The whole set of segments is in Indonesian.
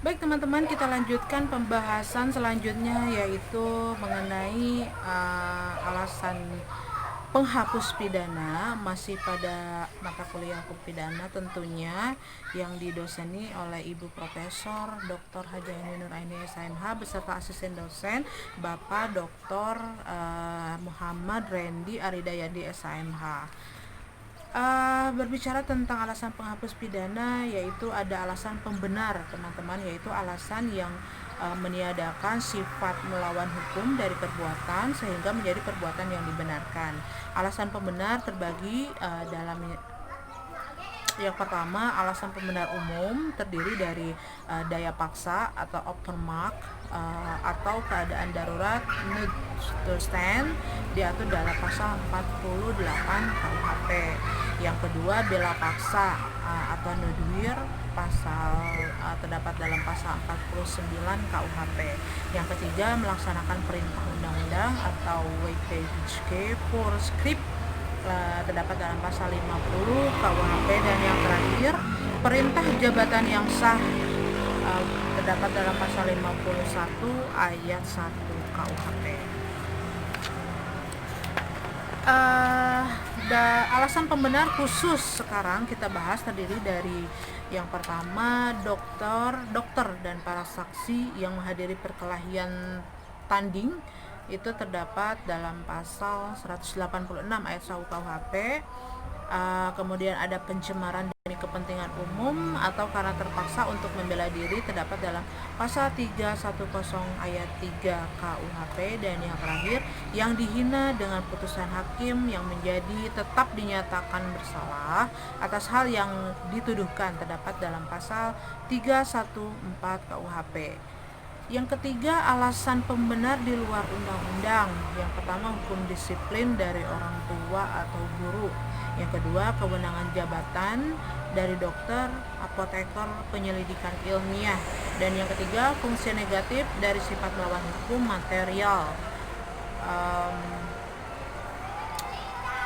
Baik teman-teman, kita lanjutkan pembahasan selanjutnya, yaitu mengenai alasan penghapus pidana. Masih pada mata kuliah hukum pidana tentunya, yang didoseni oleh Ibu Profesor Dr. Haja Nur Aini SMH beserta asisten dosen Bapak Dr. Muhammad Randy Aridayadi SMH. Berbicara tentang alasan penghapus pidana, yaitu ada alasan pembenar teman-teman, yaitu alasan yang meniadakan sifat melawan hukum dari perbuatan sehingga menjadi perbuatan yang dibenarkan. Alasan pembenar terbagi dalam yang pertama, alasan pembenar umum terdiri dari daya paksa atau overmark atau keadaan darurat need to stand, diatur dalam pasal 48 KUHP. Yang kedua, bela paksa atau nudwir, pasal terdapat dalam pasal 49 KUHP. Yang ketiga, melaksanakan perintah undang-undang atau WPHK for script, terdapat dalam pasal 50 KUHP. Dan yang terakhir, perintah jabatan yang sah, terdapat dalam pasal 51 ayat 1 KUHP. Alasan pembenar khusus sekarang kita bahas terdiri dari yang pertama, dokter dan para saksi yang menghadiri perkelahian tanding, itu terdapat dalam pasal 186 ayat 1 KUHP. Kemudian ada pencemaran demi kepentingan umum atau karena terpaksa untuk membela diri, terdapat dalam pasal 310 ayat 3 KUHP. Dan yang terakhir, yang dihina dengan putusan hakim yang menjadi tetap dinyatakan bersalah atas hal yang dituduhkan, terdapat dalam pasal 314 KUHP. Yang ketiga, alasan pembenar di luar undang-undang. Yang pertama, hukum disiplin dari orang tua atau guru. Yang kedua, kewenangan jabatan dari dokter, apoteker, penyelidikan ilmiah. Dan yang ketiga, fungsi negatif dari sifat melawan hukum material,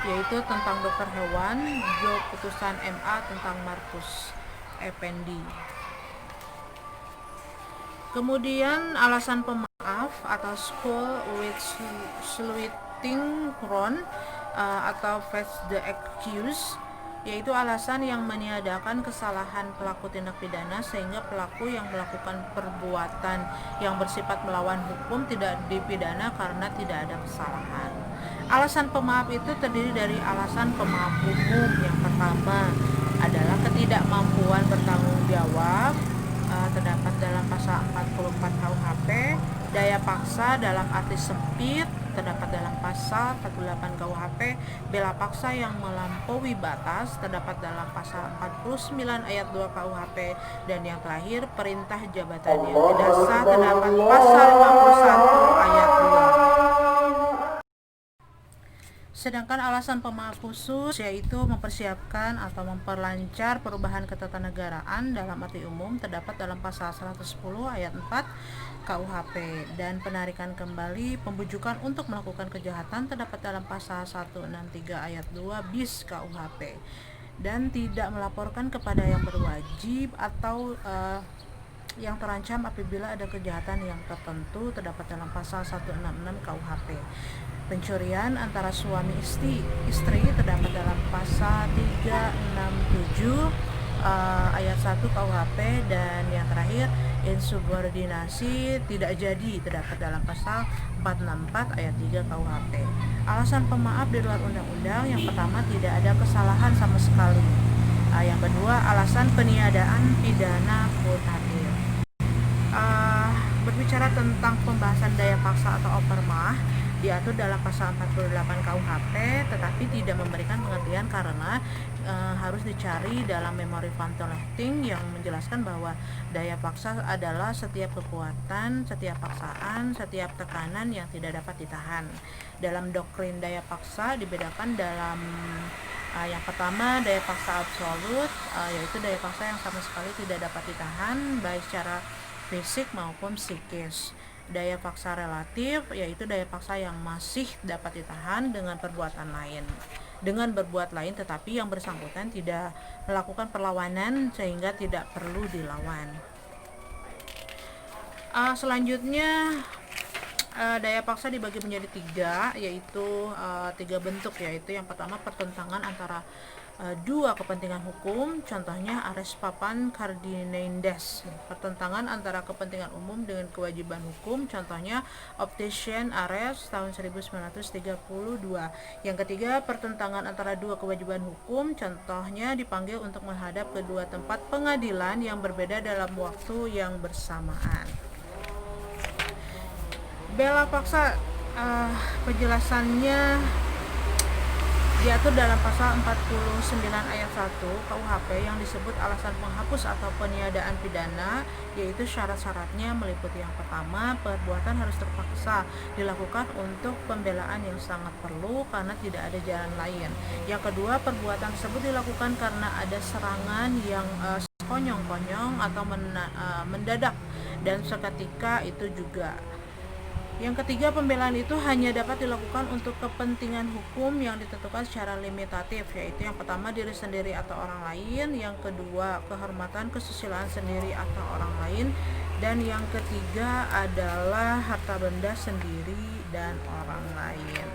yaitu tentang dokter hewan, putusan MA tentang Markus Effendi. Kemudian alasan pemaaf atau school with slitting crown atau face the accused, yaitu alasan yang meniadakan kesalahan pelaku tindak pidana sehingga pelaku yang melakukan perbuatan yang bersifat melawan hukum tidak dipidana karena tidak ada kesalahan. Alasan pemaaf itu terdiri dari alasan pemaaf umum. Yang pertama adalah ketidakmampuan bertanggung jawab, terdapat dalam pasal 44 KUHP. Daya paksa dalam arti sempit, terdapat dalam pasal 48 KUHP. Bela paksa yang melampaui batas, terdapat dalam pasal 49 ayat 2 KUHP. Dan yang terakhir, perintah jabatan yang tidak sah, terdapat pasal 51 ayat 2. Sedangkan alasan pemaaf khusus yaitu mempersiapkan atau memperlancar perubahan ketatanegaraan dalam arti umum, terdapat dalam pasal 110 ayat 4 KUHP. Dan penarikan kembali pembujukan untuk melakukan kejahatan, terdapat dalam pasal 163 ayat 2 bis KUHP. Dan tidak melaporkan kepada yang berwajib atau yang terancam apabila ada kejahatan yang tertentu, terdapat dalam pasal 166 KUHP. Pencurian antara suami istri terdapat dalam pasal 367 ayat 1 KUHP. Dan yang terakhir, insubordinasi tidak jadi, terdapat dalam pasal 464 ayat 3 KUHP. Alasan pemaaf di luar undang-undang, yang pertama, tidak ada kesalahan sama sekali. Yang kedua, alasan peniadaan pidana mutakhir. Berbicara tentang pembahasan daya paksa atau overmah, diatur dalam pasal 48 KUHP, tetapi tidak memberikan pengertian karena harus dicari dalam memori van Tolechting yang menjelaskan bahwa daya paksa adalah setiap kekuatan, setiap paksaan, setiap tekanan yang tidak dapat ditahan. Dalam doktrin daya paksa dibedakan dalam yang pertama, daya paksa absolut, yaitu daya paksa yang sama sekali tidak dapat ditahan baik secara fisik maupun psikis. Daya paksa relatif, yaitu daya paksa yang masih dapat ditahan dengan perbuatan lain, dengan berbuat lain, tetapi yang bersangkutan tidak melakukan perlawanan sehingga tidak perlu dilawan. Selanjutnya daya paksa dibagi menjadi tiga, yaitu tiga bentuk, yaitu yang pertama pertentangan antara dua kepentingan hukum, contohnya res papan cardinenses, pertentangan antara kepentingan umum dengan kewajiban hukum, contohnya Optician Ares tahun 1932. Yang ketiga pertentangan antara dua kewajiban hukum, contohnya dipanggil untuk menghadap kedua tempat pengadilan yang berbeda dalam waktu yang bersamaan. Bela paksa penjelasannya diatur dalam pasal 49 ayat 1 KUHP yang disebut alasan penghapus atau peniadaan pidana, yaitu syarat-syaratnya meliputi yang pertama, perbuatan harus terpaksa dilakukan untuk pembelaan yang sangat perlu karena tidak ada jalan lain. Yang kedua, perbuatan tersebut dilakukan karena ada serangan yang konyong-konyong atau mendadak dan seketika itu juga. Yang ketiga, pembelaan itu hanya dapat dilakukan untuk kepentingan hukum yang ditentukan secara limitatif, yaitu yang pertama diri sendiri atau orang lain, yang kedua kehormatan kesusilaan sendiri atau orang lain, dan yang ketiga adalah harta benda sendiri dan orang lain.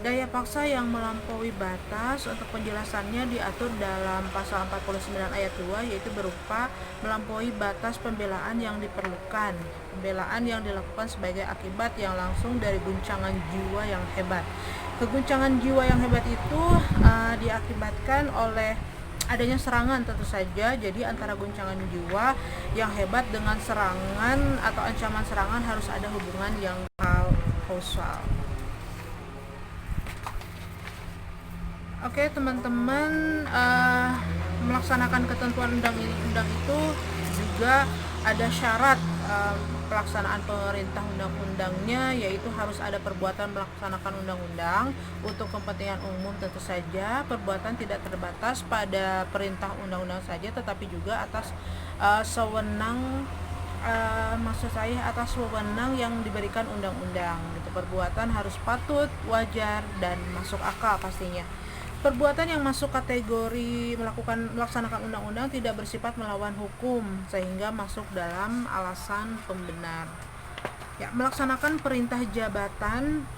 Daya paksa yang melampaui batas untuk penjelasannya diatur dalam pasal 49 ayat 2, yaitu berupa melampaui batas pembelaan yang diperlukan, pembelaan yang dilakukan sebagai akibat yang langsung dari guncangan jiwa yang hebat. Keguncangan jiwa yang hebat itu diakibatkan oleh adanya serangan tentu saja. Jadi antara guncangan jiwa yang hebat dengan serangan atau ancaman serangan harus ada hubungan yang kausal. Oke teman-teman, melaksanakan ketentuan undang-undang itu juga ada syarat pelaksanaan perintah undang-undangnya, yaitu harus ada perbuatan melaksanakan undang-undang untuk kepentingan umum. Tentu saja perbuatan tidak terbatas pada perintah undang-undang saja, tetapi juga atas sewenang atas wewenang yang diberikan undang-undang. Perbuatan harus patut, wajar, dan masuk akal pastinya. Perbuatan yang masuk kategori melaksanakan undang-undang tidak bersifat melawan hukum sehingga masuk dalam alasan pembenar. Ya, melaksanakan perintah jabatan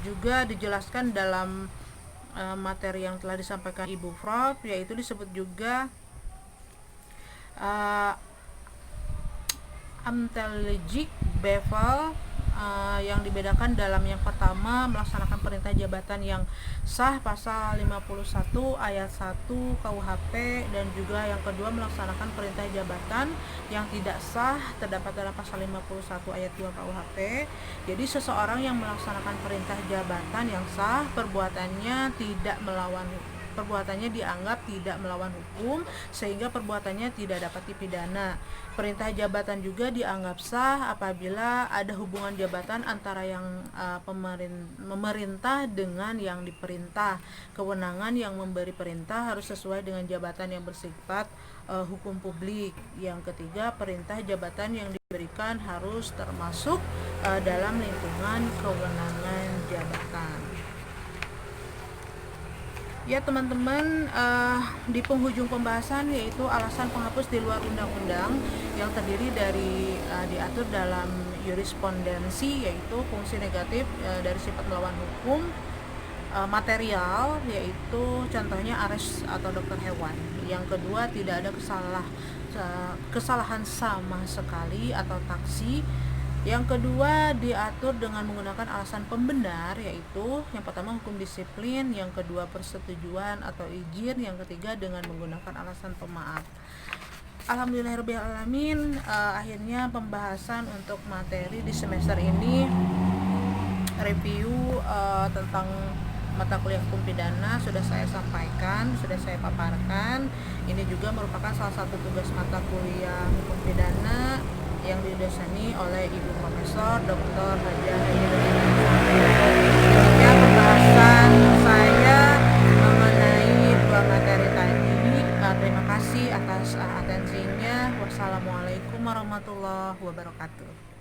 juga dijelaskan dalam materi yang telah disampaikan Ibu Prof, yaitu disebut juga amtelgic bevel, yang dibedakan dalam yang pertama melaksanakan perintah jabatan yang sah pasal 51 ayat 1 KUHP, dan juga yang kedua melaksanakan perintah jabatan yang tidak sah terdapat dalam pasal 51 ayat 2 KUHP. Jadi seseorang yang melaksanakan perintah jabatan yang sah, perbuatannya dianggap tidak melawan hukum sehingga perbuatannya tidak dapat dipidana. Perintah jabatan juga dianggap sah apabila ada hubungan jabatan antara yang memerintah dengan yang diperintah. Kewenangan yang memberi perintah harus sesuai dengan jabatan yang bersifat hukum publik. Yang ketiga, perintah jabatan yang diberikan harus termasuk dalam lingkungan kewenangan jabatan. Ya teman-teman, di penghujung pembahasan yaitu alasan penghapus di luar undang-undang yang terdiri dari diatur dalam jurisprudensi, yaitu fungsi negatif dari sifat melawan hukum, material yaitu contohnya ares atau dokter hewan. Yang kedua, tidak ada kesalahan sama sekali atau taksi. Yang kedua, diatur dengan menggunakan alasan pembenar, yaitu yang pertama hukum disiplin, yang kedua persetujuan atau izin, yang ketiga dengan menggunakan alasan pemaaf. Alhamdulillahirrahmanirrahim, akhirnya pembahasan untuk materi di semester ini, review tentang mata kuliah hukum pidana sudah saya sampaikan, sudah saya paparkan. Ini juga merupakan salah satu tugas mata kuliah hukum pidana yang didoseni oleh Ibu Profesor Dr. Hajah Demikian pembahasan saya mengenai dua materi tadi. Terima kasih atas atensinya. Wassalamualaikum warahmatullahi wabarakatuh.